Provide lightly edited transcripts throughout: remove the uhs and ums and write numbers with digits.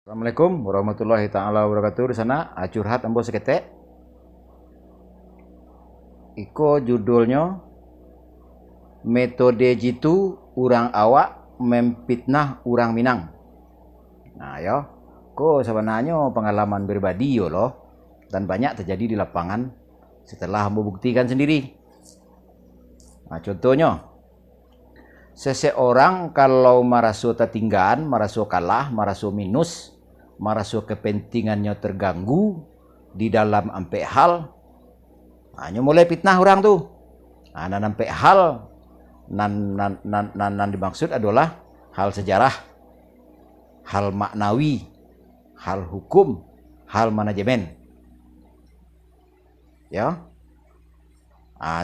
Assalamualaikum warahmatullahi taala wabarakatuh. Di sana curhat ambo seketek. Iko judulnya metode jitu urang awak memfitnah urang Minang. Nah, yo. Ko sebenarnya pengalaman pribadi yo loh, dan banyak terjadi di lapangan setelah ambo buktikan sendiri. Nah, contohnya seseorang kalau merasa tertinggal, merasa kalah, merasa minus, merasa kepentingannya terganggu di dalam ampe hal, hanya mulai fitnah orang tuh. Nah, ampe hal nan dimaksud adalah hal sejarah, hal maknawi, hal hukum, hal manajemen. Ya.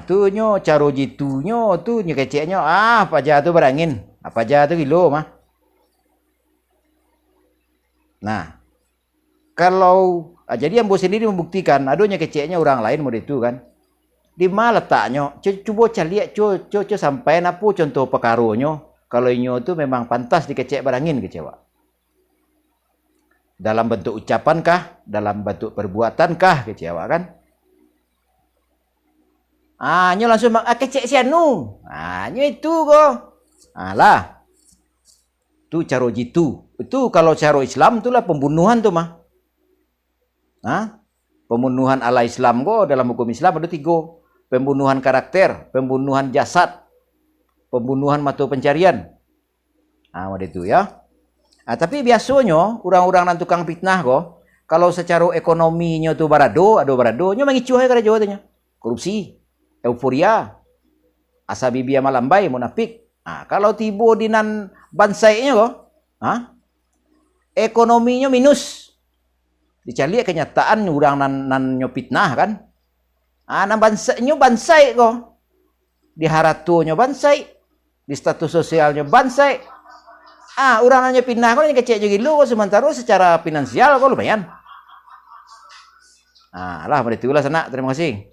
Tuh nyo caro jitunya tuh nyekeceknya apa aja tuh berangin, apa aja tuh kilo mah. Nah, kalau jadi ambo sendiri membuktikan adanya keceknya orang lain model itu kan. Di mana letaknya? Coba cari coba sampai napu contoh pekaronyo. Kalau inyo itu memang pantas dikecek barangin kecewa. Dalam bentuk ucapan kah? Dalam bentuk perbuatan kah kecewa kan? Nyo langsung kecek si anu. Nyo itu kok. Lah. Itu caro jitu. Itu kalau caro Islam itulah pembunuhan tuh mah. Pembunuhan ala Islam kok dalam hukum Islam ada 3. Pembunuhan karakter, pembunuhan jasad, pembunuhan mata pencarian. Ada itu ya. Tapi biasanya orang-orang nan tukang fitnah kok kalau secara ekonominya tuh barado nyo mengicuh kada Jawa tanya. Korupsi, euforia, asa bibia malambai, munafik. Kalau tibo dinan bansainya kok, ekonominya minus. Dicari kenyataan orang nan nyo fitnah kan. Nan bansai kok. Di haratunya bansai, di status sosialnya bansai. Orang nanya fitnah kok kecek juga lu kok sementara secara finansial kok lumayan. Lah itulah sana. Terima kasih.